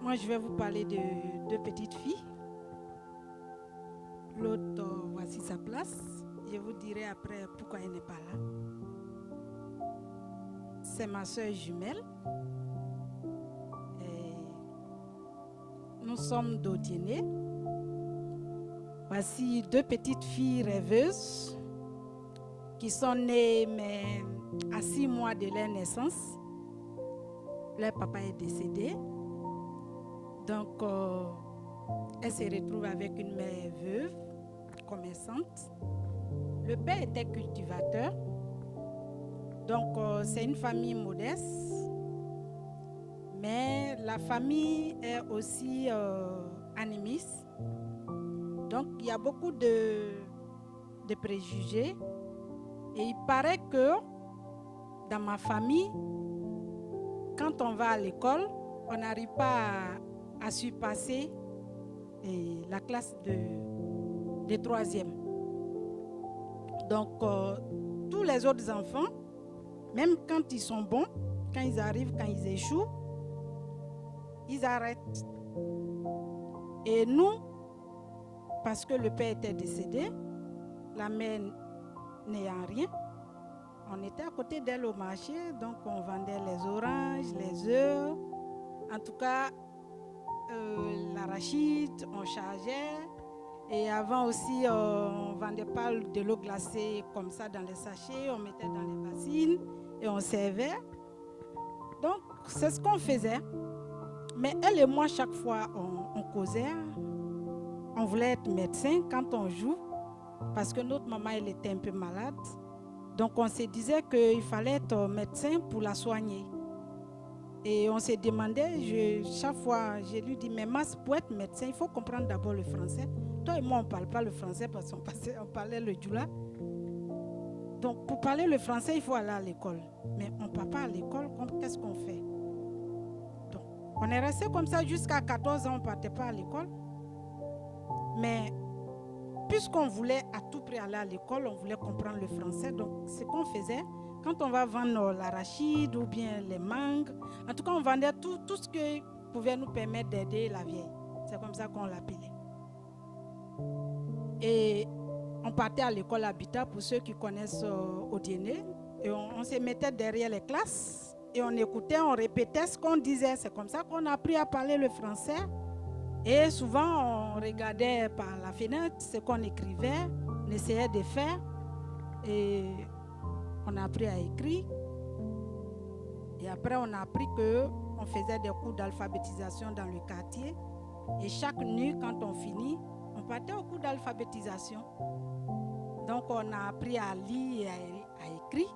Moi, je vais vous parler de deux petites filles. L'autre, voici sa place. Je vous dirai après pourquoi elle n'est pas là. C'est ma soeur jumelle. Et nous sommes d'Odiéné. Voici deux petites filles rêveuses qui sont nées mais à 6 mois de leur naissance. Leur papa est décédé. Donc, elles se retrouvent avec une mère veuve, commerçante. Le père était cultivateur. Donc, c'est une famille modeste. Mais la famille est aussi animiste. Donc, il y a beaucoup de préjugés. Et il paraît que dans ma famille, quand on va à l'école, on n'arrive pas à surpasser la classe de 3e. Donc, tous les autres enfants, même quand ils sont bons, quand ils arrivent, quand ils échouent, ils arrêtent. Et nous, parce que le père était décédé, la mère n'ayant rien, on était à côté d'elle au marché, donc on vendait les oranges, les œufs, en tout cas l'arachide, on chargeait. Et avant aussi, on ne vendait pas de l'eau glacée comme ça dans les sachets, on mettait dans les bassines et on servait. Donc, c'est ce qu'on faisait. Mais elle et moi, chaque fois, on causait. On voulait être médecin quand on joue, parce que notre maman, elle était un peu malade. Donc, on se disait qu'il fallait être médecin pour la soigner. Et on se demandait, chaque fois, je lui dis, mais Mas, pour être médecin, il faut comprendre d'abord le français. Toi et moi, on ne parle pas le français parce qu'on parlait le djoula. Donc, pour parler le français, il faut aller à l'école. Mais on ne part pas à l'école, qu'est-ce qu'on fait? Donc, on est resté comme ça jusqu'à 14 ans, on ne partait pas à l'école. Mais puisqu'on voulait à tout prix aller à l'école, on voulait comprendre le français. Donc, ce qu'on faisait, quand on va vendre l'arachide ou bien les mangues, en tout cas, on vendait tout ce qui pouvait nous permettre d'aider la vieille. C'est comme ça qu'on l'appelait. Et on partait à l'école Habitat, pour ceux qui connaissent Odiéné. Et on se mettait derrière les classes et on écoutait, on répétait ce qu'on disait. C'est comme ça qu'on a appris à parler le français. Et souvent, on regardait par la fenêtre ce qu'on écrivait, on essayait de faire. Et on a appris à écrire. Et après, on a appris qu'on faisait des cours d'alphabétisation dans le quartier. Et chaque nuit, quand on finit, on partait au cours d'alphabétisation. Donc, on a appris à lire et à écrire.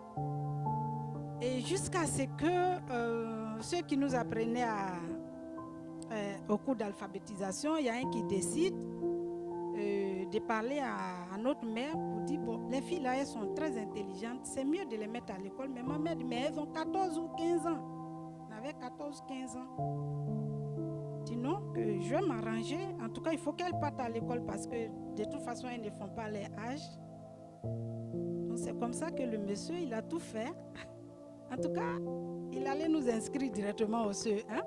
Et jusqu'à ce que ceux qui nous apprenaient au cours d'alphabétisation, il y a un qui décide de parler à notre mère pour dire, bon, les filles là, elles sont très intelligentes, c'est mieux de les mettre à l'école. Mais ma mère dit, mais elles ont 14 ou 15 ans. On avait 14-15 ans. Je dis non, que je vais m'arranger. En tout cas, il faut qu'elles partent à l'école parce que de toute façon, elles ne font pas leur âge. Donc c'est comme ça que le monsieur, il a tout fait. En tout cas, il allait nous inscrire directement au CE1.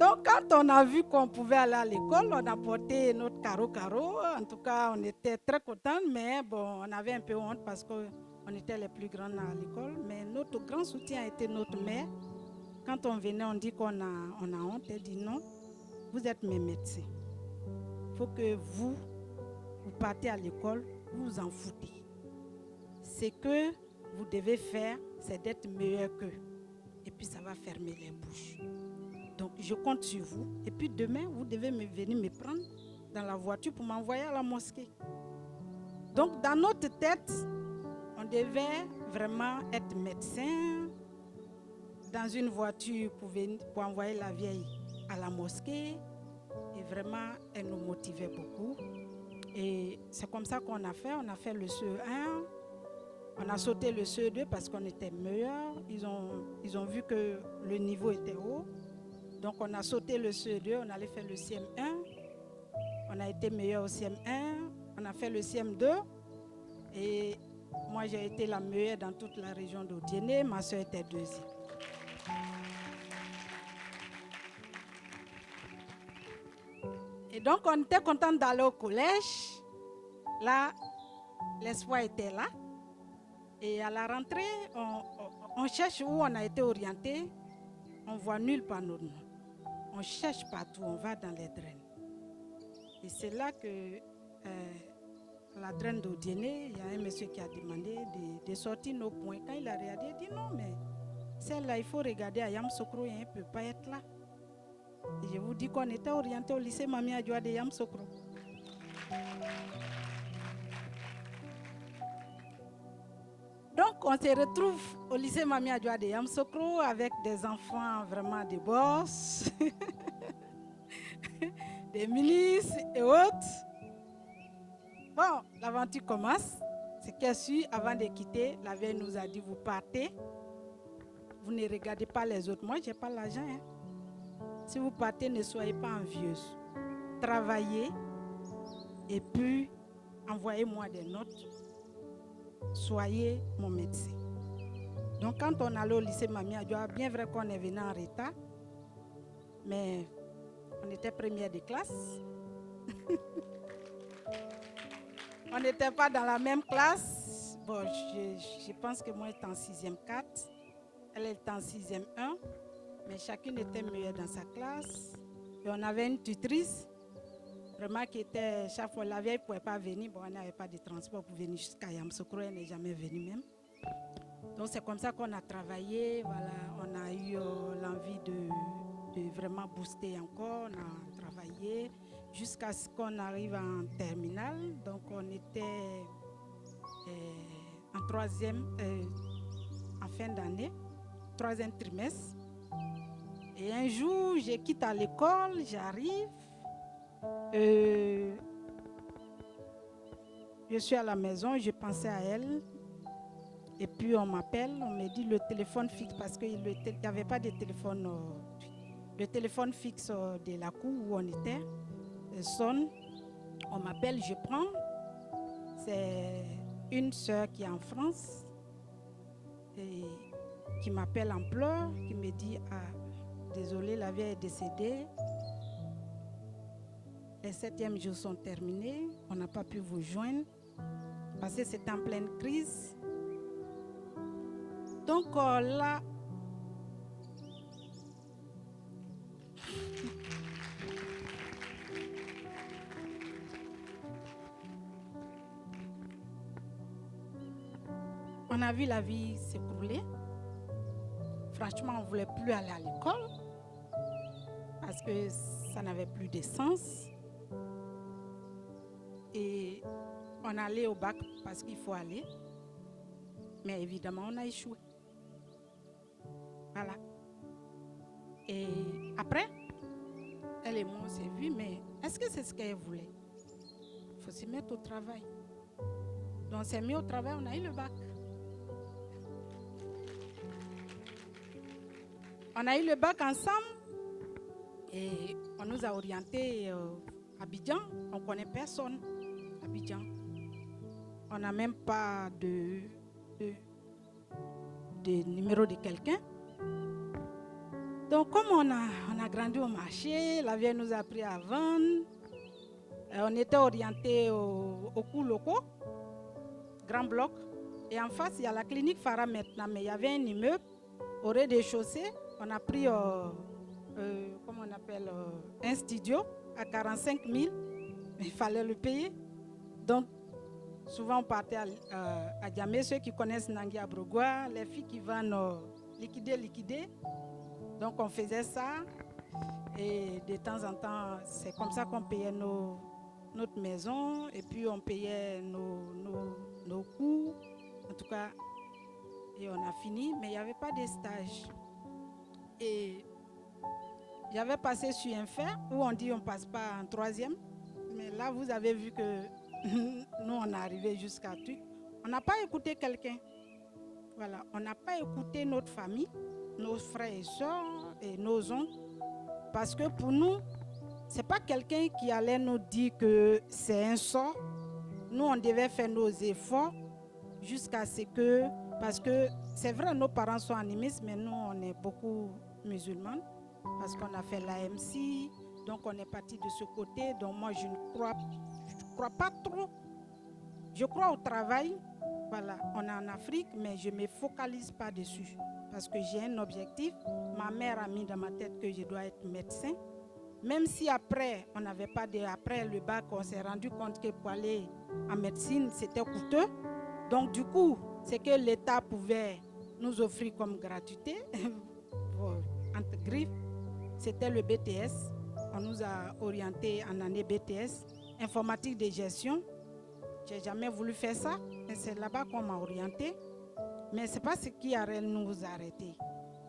Donc, quand on a vu qu'on pouvait aller à l'école, on a porté notre carreau. En tout cas, on était très contents, mais bon, on avait un peu honte parce qu'on était les plus grands à l'école. Mais notre grand soutien a été notre mère. Quand on venait, on dit qu'on a honte. Elle dit non, vous êtes mes médecins. Il faut que vous partez à l'école, vous vous en foutez. Ce que vous devez faire, c'est d'être meilleur qu'eux. Et puis, ça va fermer les bouches. Donc, je compte sur vous. Et puis, demain, vous devez venir me prendre dans la voiture pour m'envoyer à la mosquée. Donc, dans notre tête, on devait vraiment être médecin dans une voiture pour envoyer la vieille à la mosquée. Et vraiment, elle nous motivait beaucoup. Et c'est comme ça qu'on a fait. On a fait le CE1. On a sauté le CE2 parce qu'on était meilleurs. Ils ont vu que le niveau était haut. Donc, on a sauté le CE2, on allait faire le CM1. On a été meilleur au CM1. On a fait le CM2. Et Moi, j'ai été la meilleure dans toute la région d'Odiéné. Ma soeur était deuxième. Et donc, on était content d'aller au collège. Là, l'espoir était là. Et à la rentrée, on cherche où on a été orienté. On ne voit nulle part nos noms. On cherche partout, on va dans les draines. Et c'est là que la draine d'Odiéné, il y a un monsieur qui a demandé de sortir nos points. Quand il a regardé, il a dit non, mais celle-là, il faut regarder à Yamsokro et elle ne peut pas être là. Et je vous dis qu'on était orienté au lycée Mami Adjoa de Yamsokro. Donc, on se retrouve au lycée Mami Adjoa de Yamsokro avec des enfants vraiment des boss, des ministres et autres. Bon, l'aventure commence. Ce qu'elle suit, avant de quitter, la veille nous a dit, vous partez, vous ne regardez pas les autres. Moi, je n'ai pas l'argent. Hein. Si vous partez, ne soyez pas envieuse. Travaillez et puis envoyez-moi des notes. Soyez mon médecin. Donc, quand on allait au lycée Mami Adjoa, bien vrai qu'on est venu en retard, mais on était première de classe. On n'était pas dans la même classe. Bon, je pense que moi, j'étais en 6e 4. Elle était en 6e 1. Mais chacune était meilleure dans sa classe. Et on avait une tutrice, vraiment qui était, chaque fois, la vieille ne pouvait pas venir. Bon, on n'avait pas de transport pour venir jusqu'à Yamsokro. Elle n'est jamais venue même. Donc, c'est comme ça qu'on a travaillé. Voilà, on a eu l'envie de vraiment booster encore. On a travaillé jusqu'à ce qu'on arrive en terminale. Donc, on était en 3e, en fin d'année, 3e trimestre. Et un jour, je quitte à l'école, j'arrive. Je suis à la maison, je pensais à elle. Et puis, on m'appelle, on me dit le téléphone fixe, parce qu'il n'y avait pas de téléphone. Le téléphone fixe de la cour où on était sonne. On m'appelle, je prends. C'est une sœur qui est en France et qui m'appelle en pleurs, qui me dit « Ah, désolée, la vieille est décédée. Les 7e jours sont terminés. On n'a pas pu vous joindre parce que c'est en pleine crise. » Donc là, on a vu la vie s'écrouler. Franchement, on ne voulait plus aller à l'école parce que ça n'avait plus de sens. Et on allait au bac parce qu'il faut aller. Mais évidemment, on a échoué. Voilà. Et après, elle et moi, on s'est vus, mais est-ce que c'est ce qu'elle voulait? Il faut se mettre au travail. Donc, on s'est mis au travail, on a eu le bac. On a eu le bac ensemble et on nous a orientés à Abidjan. On ne connaît personne à Abidjan. On n'a même pas de numéro de quelqu'un. Donc, comme on a grandi au marché, la vieille nous a appris à vendre. On était orientés aux cours locaux, grand bloc. Et en face, il y a la clinique Farah maintenant, mais il y avait un immeuble au rez-de-chaussée. On a pris, comment on appelle, un studio à 45 000, mais il fallait le payer. Donc, souvent on partait à Djamé, ceux qui connaissent Nangui Abrogua, les filles qui vendent liquider. Donc, on faisait ça. Et de temps en temps, c'est comme ça qu'on payait notre maison. Et puis, on payait nos cours. En tout cas, et on a fini. Mais il n'y avait pas de stage. Et j'avais passé sur un fait où on dit on ne passe pas en 3e. Mais là, vous avez vu que nous, on est arrivé jusqu'à tout. On n'a pas écouté quelqu'un. Voilà, on n'a pas écouté notre famille, nos frères et sœurs et nos oncles. Parce que pour nous, ce n'est pas quelqu'un qui allait nous dire que c'est un sort. Nous, on devait faire nos efforts jusqu'à ce que, parce que c'est vrai, nos parents sont animistes, mais nous, on est beaucoup musulmans, parce qu'on a fait l'AMC, donc on est parti de ce côté. Donc moi, je ne crois pas trop. Je crois au travail. Voilà, on est en Afrique, mais je ne me focalise pas dessus, parce que j'ai un objectif. Ma mère a mis dans ma tête que je dois être médecin. Même si après, on n'avait pas après le bac, on s'est rendu compte que pour aller en médecine, c'était coûteux. Donc du coup, c'est que l'État pouvait nous offrir comme gratuité, entre griffes, c'était le BTS. On nous a orientés en année BTS, informatique de gestion. Je n'ai jamais voulu faire ça, mais c'est là-bas qu'on m'a orienté. Mais ce n'est pas ce qui a nous arrêté.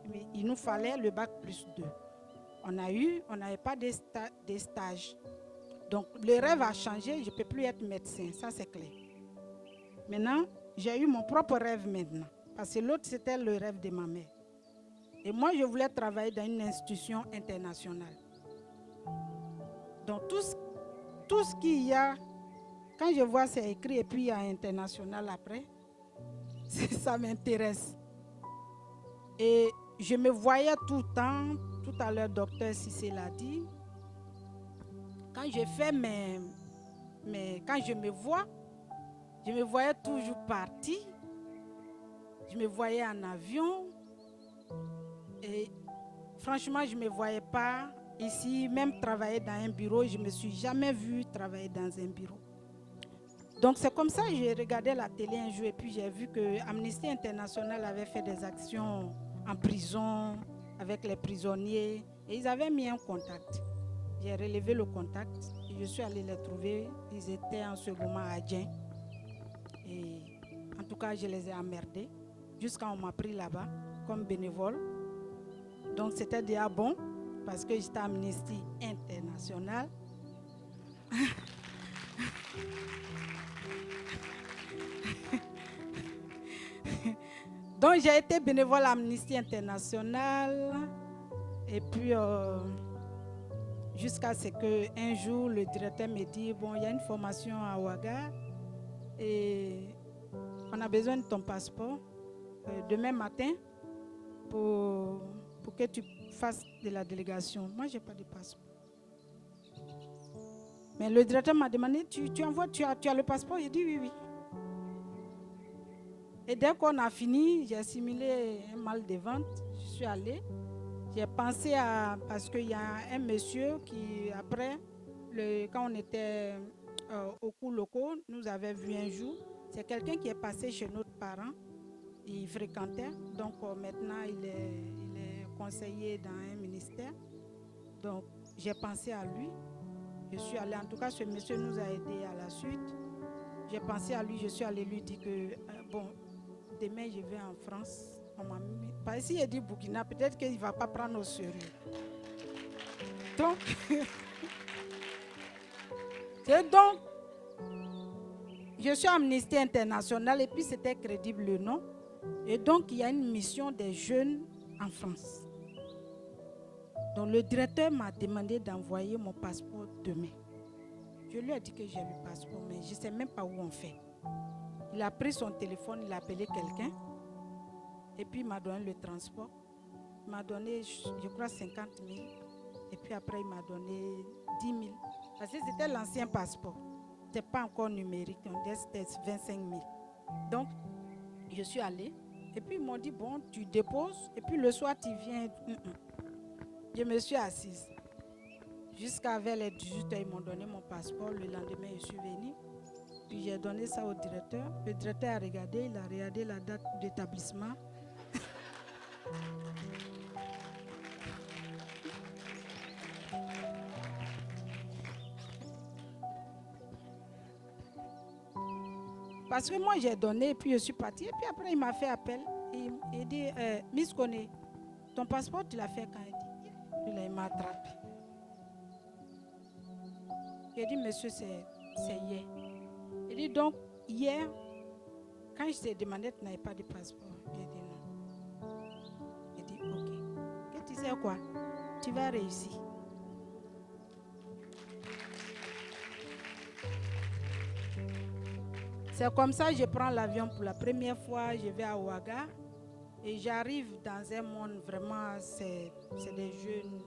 Mais il nous fallait le bac plus 2. On n'avait pas de stages. Donc le rêve a changé, je ne peux plus être médecin, ça c'est clair. Maintenant, j'ai eu mon propre rêve maintenant. Parce que l'autre, c'était le rêve de ma mère. Et moi, je voulais travailler dans une institution internationale. Donc tout ce qu'il y a, quand je vois c'est écrit et puis il y a international après, ça m'intéresse. Et je me voyais tout le temps, tout à l'heure, docteur Cissé l'a dit, quand je fais quand je me voyais toujours partir, je me voyais en avion, et franchement, je ne me voyais pas ici, même travailler dans un bureau, je ne me suis jamais vue travailler dans un bureau. Donc c'est comme ça que j'ai regardé la télé un jour et puis j'ai vu que Amnesty International avait fait des actions en prison avec les prisonniers et ils avaient mis un contact. J'ai relevé le contact et je suis allée les trouver. Ils étaient en ce moment à Dien. Et en tout cas, je les ai emmerdés jusqu'à on m'a pris là-bas comme bénévole. Donc c'était déjà bon parce que j'étais à Amnesty International. Donc j'ai été bénévole à Amnesty International et puis jusqu'à ce qu'un jour le directeur me dit bon, il y a une formation à Ouaga et on a besoin de ton passeport demain matin pour que tu fasses de la délégation. Moi, je n'ai pas de passeport. Mais le directeur m'a demandé, tu as le passeport? J'ai dit oui, oui. Et dès qu'on a fini, j'ai assimilé un mal de ventre. Je suis allée. J'ai pensé à... Parce qu'il y a un monsieur qui, après, quand on était au cours locaux, nous avait vu un jour. C'est quelqu'un qui est passé chez notre parent. Il fréquentait. Donc maintenant, il est conseiller dans un ministère. Donc j'ai pensé à lui. Je suis allée. En tout cas, ce monsieur nous a aidés à la suite. J'ai pensé à lui. Je suis allée lui dire que, bon, demain, je vais en France. On m'a mis... Parce que s'il dit Burkina, peut-être qu'il ne va pas prendre au sérieux. Donc, je suis à Amnesty International et puis c'était crédible le nom. Et donc, il y a une mission des jeunes en France. Donc, le directeur m'a demandé d'envoyer mon passeport demain. Je lui ai dit que j'ai le passeport, mais je ne sais même pas où on fait. Il a pris son téléphone, il a appelé quelqu'un. Et puis, il m'a donné le transport. Il m'a donné, je crois, 50 000. Et puis après, il m'a donné 10 000. Parce que c'était l'ancien passeport. Ce n'était pas encore numérique. C'était 25 000. Donc, je suis allée. Et puis, ils m'ont dit, bon, tu déposes. Et puis, le soir, tu viens. Je me suis assise. Jusqu'à vers les 18h, ils m'ont donné mon passeport. Le lendemain, je suis venue. Puis, j'ai donné ça au directeur. Le directeur a regardé. Il a regardé la date d'établissement. Parce que moi, j'ai donné et puis je suis partie. Et puis après, il m'a fait appel. Il dit, Miss Koné, ton passeport, tu l'as fait quand? Il m'a attrapé. J'ai dit, monsieur, c'est hier. Il dit, donc, hier, quand je t'ai demandé, tu n'avais pas de passeport. J'ai dit non. Il dit, ok. Et tu sais quoi? Tu vas réussir. C'est comme ça que je prends l'avion pour la première fois. Je vais à Ouaga et j'arrive dans un monde vraiment, c'est des jeunes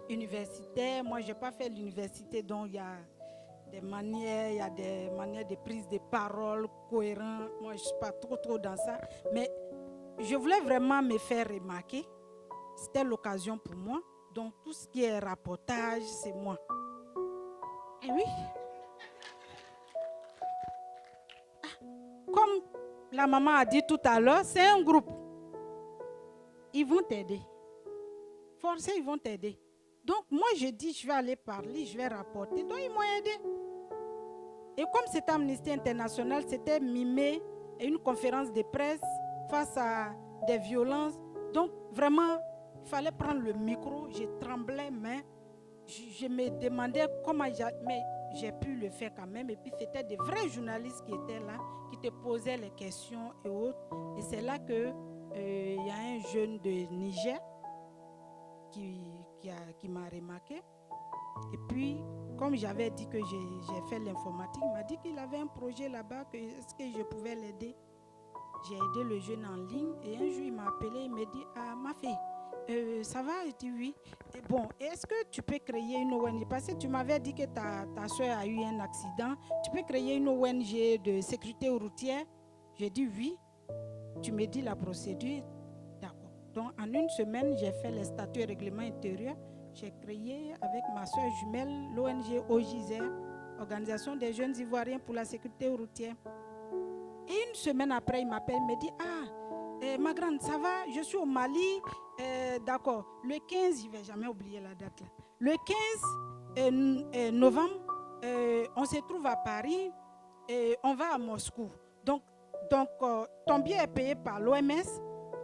universitaires. Moi, je n'ai pas fait l'université, donc il y a des manières, il y a des manières de prise de parole cohérentes. Moi, je ne suis pas trop dans ça. Mais je voulais vraiment me faire remarquer. C'était l'occasion pour moi. Donc, tout ce qui est rapportage, c'est moi. Et oui. Comme la maman a dit tout à l'heure, c'est un groupe. Ils vont t'aider. Forcés, ils vont t'aider. Donc, moi, je dis, je vais aller parler, je vais rapporter. Donc, ils m'ont aidé. Et comme c'était Amnesty International, c'était mimé et une conférence de presse face à des violences. Donc, vraiment, il fallait prendre le micro. Je tremblais, mais je me demandais comment j'ai pu le faire quand même. Et puis, c'était des vrais journalistes qui étaient là, qui te posaient les questions et autres. Et c'est là que y a un jeune de Niger qui m'a remarqué. Et puis, comme j'avais dit que j'ai fait l'informatique, il m'a dit qu'il avait un projet là-bas, que est-ce que je pouvais l'aider. J'ai aidé le jeune en ligne et un jour il m'a appelé, il m'a dit, ah ma fille, ça va? Je dis oui. Et bon, est-ce que tu peux créer une ONG? Parce que tu m'avais dit que ta soeur a eu un accident. Tu peux créer une ONG de sécurité routière? J'ai dit oui. Tu me dis la procédure? D'accord. Donc en une semaine, j'ai fait les statuts et règlements intérieurs. J'ai créé avec ma soeur jumelle l'ONG OJIZER, Organisation des jeunes Ivoiriens pour la sécurité routière. Et une semaine après, il m'appelle, il me dit, ah, ma grande, ça va? Je suis au Mali. D'accord. Le 15, je ne vais jamais oublier la date là. Le 15 novembre, on se trouve à Paris et on va à Moscou. Donc ton billet est payé par l'OMS.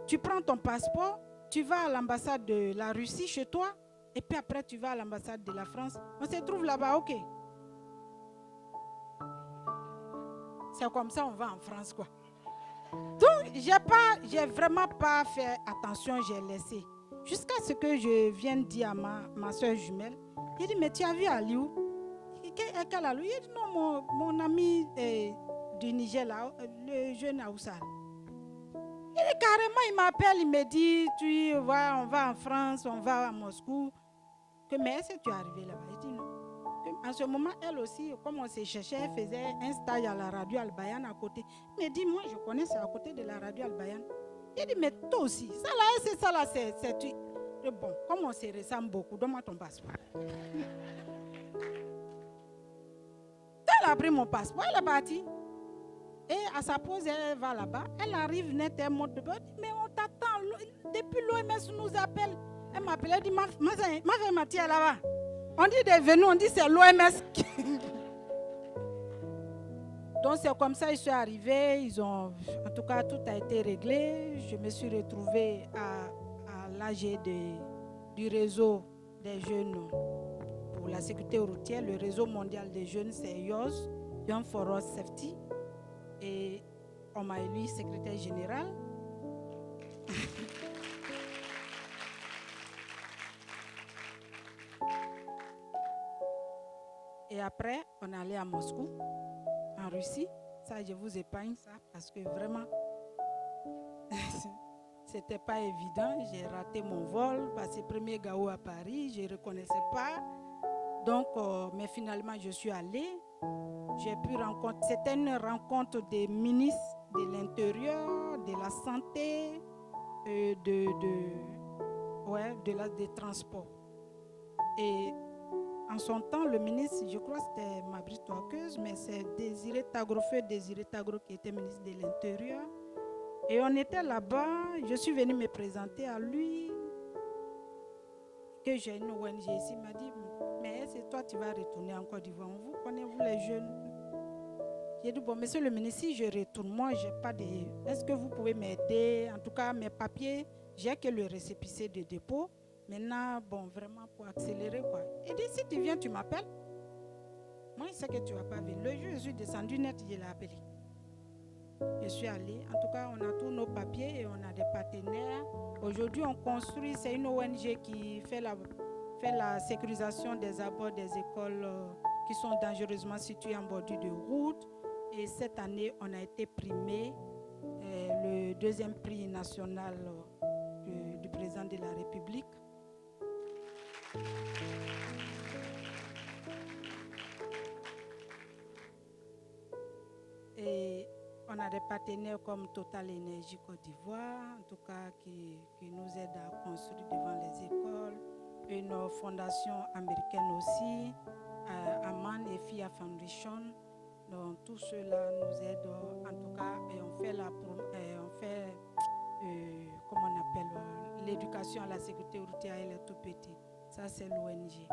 Tu prends ton passeport, tu vas à l'ambassade de la Russie chez toi. Et puis après, tu vas à l'ambassade de la France. On se trouve là-bas, ok. C'est comme ça, on va en France, quoi. Donc, j'ai vraiment pas fait attention, j'ai laissé. Jusqu'à ce que je vienne dire à ma soeur jumelle, il dit, mais tu as vu Aliou? Quel Aliou? Il dit, non, mon ami du Niger, là, le jeune Aoussal. Et carrément, il m'appelle, il me dit, on va en France, on va à Moscou. Mais est-ce que tu es arrivé là-bas? Il dit non. En ce moment, elle aussi, comme on se cherchait, elle faisait un stage à la radio Al-Bayan à côté. Il me dit, moi, je connais, c'est à côté de la radio Al-Bayan. Il dit, mais toi aussi, ça là, c'est ça là, c'est tu. Bon, comme on se ressemble beaucoup, donne-moi ton passeport. Elle a pris mon passeport, elle est partie. Et à sa pause, elle va là-bas. Elle arrive net, elle monte de bord. Mais on t'attend. Depuis l'OMS nous appelle. Elle m'appelle, elle dit, ma fille Mathieu là-bas. On dit des venus, on dit c'est l'OMS. Donc c'est comme ça ils sont arrivés. En tout cas, tout a été réglé. Je me suis retrouvée à l'AG du réseau des jeunes pour la sécurité routière. Le réseau mondial des jeunes, c'est YOS, Young for Road Safety. Et on m'a élu secrétaire général. Et après, on est allé à Moscou, en Russie. Ça, je vous épargne ça parce que vraiment, c'était pas évident. J'ai raté mon vol, passé premier Gao à Paris, je ne reconnaissais pas. Donc, mais finalement, je suis allée. J'ai pu rencontrer, c'était une rencontre des ministres de l'Intérieur, de la Santé, des Transports. Et en son temps, le ministre, je crois que c'était Mabry Touakeuse, mais c'est Désiré Tagro qui était ministre de l'Intérieur. Et on était là-bas, je suis venue me présenter à lui, que j'ai une ONG ici. Il m'a dit, mais c'est toi, tu vas retourner en Côte d'Ivoire. Vous connaissez, vous les jeunes? J'ai dit, bon, monsieur le ministre, si je retourne, moi, j'ai pas de... Est-ce que vous pouvez m'aider? En tout cas, mes papiers, j'ai que le récépissé de dépôt. Maintenant, bon, vraiment pour accélérer, quoi. Il dit, si tu viens, tu m'appelles. Moi, je sais que tu ne vas pas venir. Le jour où je suis descendu net, je l'ai appelé. Je suis allée. En tout cas, on a tous nos papiers et on a des partenaires. Aujourd'hui, on construit, c'est une ONG qui fait la sécurisation des abords des écoles qui sont dangereusement situées en bordure de route. Et cette année, on a été primé le 2e prix national du président de la République. Et on a des partenaires comme Total Énergie Côte d'Ivoire, en tout cas qui nous aident à construire devant les écoles. Une fondation américaine aussi, Aman et FIA Foundation. Donc tout cela nous aide en tout cas et on fait comment on appelle l'éducation à la sécurité routière et les tout petits. Ça c'est l'ONG.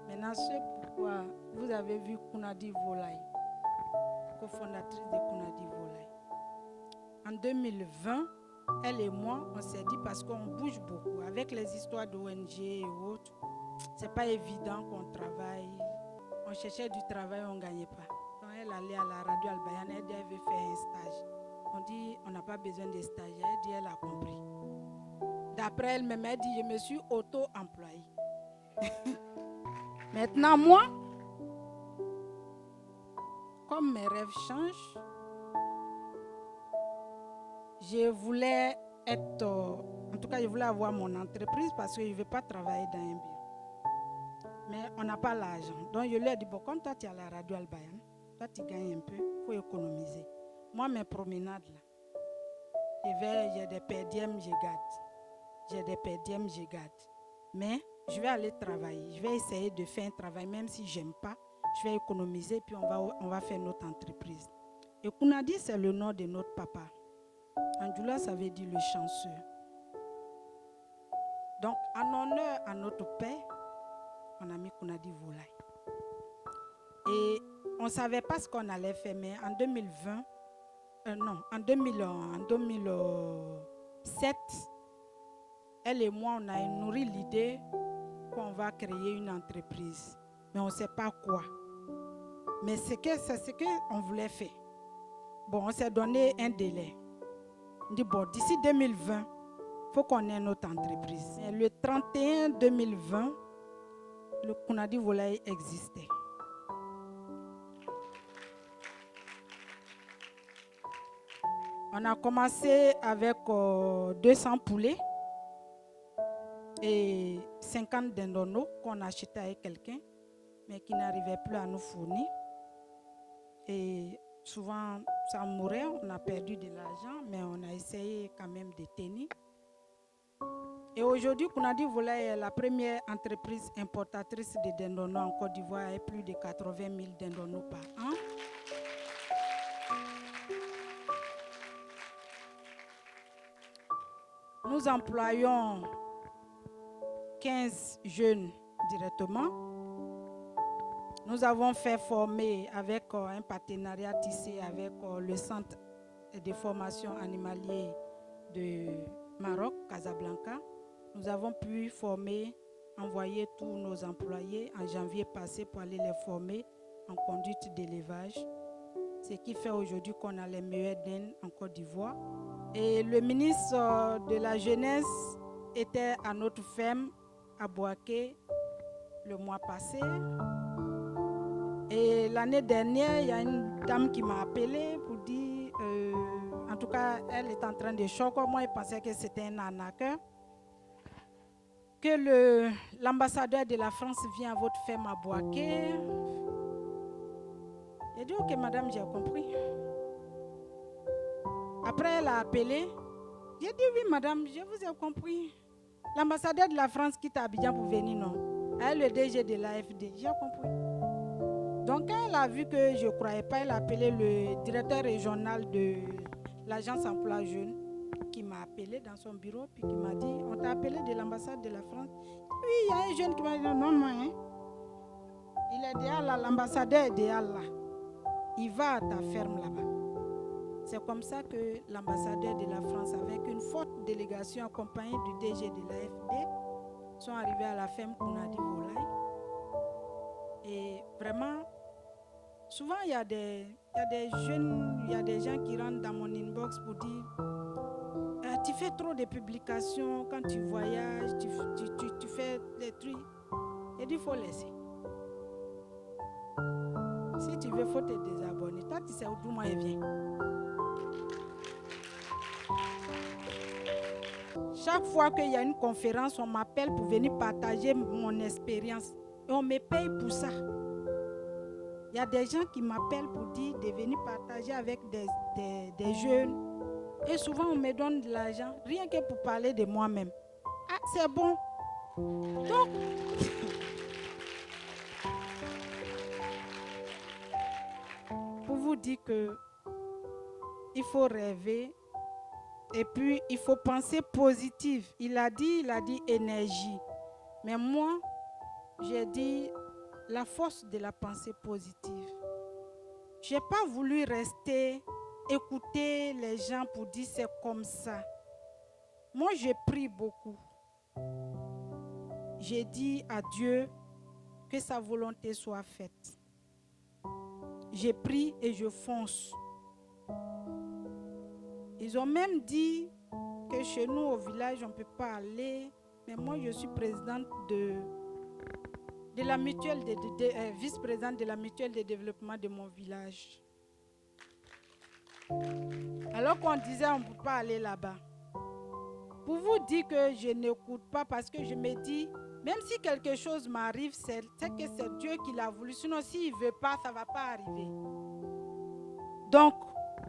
Maintenant c'est pourquoi vous avez vu Kounadi Volaille, cofondatrice de Kounadi Volaille. En 2020, elle et moi, on s'est dit parce qu'on bouge beaucoup avec les histoires d'ONG et autres, c'est pas évident qu'on travaille. On cherchait du travail, on ne gagnait pas. Quand elle allait à la radio Al-Bayan, elle dit elle veut faire un stage. On dit on n'a pas besoin de stagiaires. Elle dit elle a compris. D'après elle-même, elle dit je me suis auto-employée. Maintenant moi, comme mes rêves changent, je voulais en tout cas je voulais avoir mon entreprise parce que je ne veux pas travailler dans un bureau. Mais on n'a pas l'argent. Donc je lui ai dit, bon, comme toi tu es à la radio Al-Bayan, toi tu gagnes un peu, il faut économiser. Moi mes promenades là, j'ai des perdièmes, je garde. Mais je vais aller travailler, je vais essayer de faire un travail, même si je n'aime pas, je vais économiser, puis on va faire notre entreprise. Et Kounadi, c'est le nom de notre papa. Anjoula, ça veut dire le chanceux. Donc, en honneur à notre père, on a mis Kounadi Volaille. Et on ne savait pas ce qu'on allait faire, mais en 2020, en 2007, elle et moi, on a nourri l'idée qu'on va créer une entreprise. Mais on ne sait pas quoi. Mais c'est ce qu'on voulait faire. Bon, on s'est donné un délai. On dit, bon, d'ici 2020, il faut qu'on ait notre entreprise. Et le 31 2020, le Kounadi Volaille existait. On a commencé avec 200 poulets et 50 dindonos qu'on achetait avec quelqu'un, mais qui n'arrivait plus à nous fournir. Et souvent, ça mourait, on a perdu de l'argent, mais on a essayé quand même de tenir. Et aujourd'hui, Kounadi Volaille est la première entreprise importatrice de dindonos en Côte d'Ivoire avec plus de 80 000 dindonos par an. Nous employons 15 jeunes directement. Nous avons fait former avec un partenariat tissé avec le Centre de formation animalier de Maroc, Casablanca. Nous avons pu former, envoyer tous nos employés en janvier passé pour aller les former en conduite d'élevage. Ce qui fait aujourd'hui qu'on a les meilleurs daims en Côte d'Ivoire. Et le ministre de la Jeunesse était à notre ferme à Boaké le mois passé. Et l'année dernière, il y a une dame qui m'a appelé pour dire, en tout cas, elle est en train de choquer. Moi, je pensais que c'était un arnaqueur. Que l'ambassadeur de la France vient à votre ferme à Boaké. J'ai dit, ok, madame, j'ai compris. Après, elle a appelé. J'ai dit, oui, madame, je vous ai compris. L'ambassadeur de la France quitte Abidjan pour venir, non. Elle, le DG de l'AFD, j'ai compris. Donc, quand elle a vu que je ne croyais pas, elle a appelé le directeur régional de l'agence emploi jeune qui m'a appelé dans son bureau puis qui m'a dit, on t'a appelé de l'ambassade de la France. Oui, il y a un jeune qui m'a dit, non, hein. Il est déjà là, l'ambassadeur est déjà là. Il va à ta ferme là-bas. C'est comme ça que l'ambassadeur de la France, avec une forte délégation accompagnée du DG de l'AFD, sont arrivés à la ferme Kounadi Volaille. Et vraiment, souvent il y a des jeunes, il y a des gens qui rentrent dans mon inbox pour dire tu fais trop de publications quand tu voyages, tu fais des trucs. Et il faut laisser. Si tu veux arriver, il faut te désabonner. Toi, tu sais d'où moi elle vient. Chaque fois qu'il y a une conférence, on m'appelle pour venir partager mon expérience. Et on me paye pour ça. Il y a des gens qui m'appellent pour dire de venir partager avec des jeunes. Et souvent, on me donne de l'argent, rien que pour parler de moi-même. Ah, c'est bon. Donc, pour vous dire que il faut rêver et puis il faut penser positif. Il a dit énergie. Mais moi, j'ai dit la force de la pensée positive. Je n'ai pas voulu rester, écouter les gens pour dire c'est comme ça. Moi, je prie beaucoup. J'ai dit à Dieu que sa volonté soit faite. Je prie et je fonce. Ils ont même dit que chez nous au village, on ne peut pas aller. Mais moi, je suis présidente de la mutuelle, vice-présidente de la mutuelle de développement de mon village. Alors qu'on disait on ne peut pas aller là-bas. Pour vous dire que je n'écoute pas parce que je me dis, même si quelque chose m'arrive, c'est que c'est Dieu qui l'a voulu. Sinon, s'il ne veut pas, ça ne va pas arriver. Donc,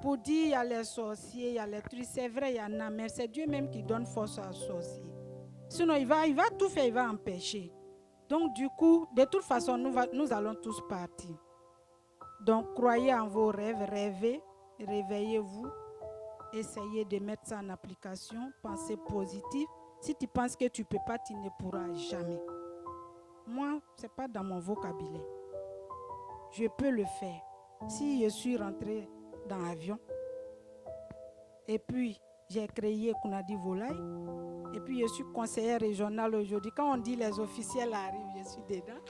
pour dire il y a les sorciers, il y a les trucs, c'est vrai, il y en a, mais c'est Dieu même qui donne force aux sorciers. Sinon, il va tout faire, il va empêcher. Donc, du coup, de toute façon, nous allons tous partir. Donc, croyez en vos rêves, rêvez, réveillez-vous. Essayez de mettre ça en application, pensez positif. Si tu penses que tu ne peux pas, tu ne pourras jamais. Moi, ce n'est pas dans mon vocabulaire. Je peux le faire. Si je suis rentrée dans l'avion, et puis j'ai créé Kounadi Volaille, et puis je suis conseillère régionale aujourd'hui. Quand on dit les officiels arrivent, je suis dedans.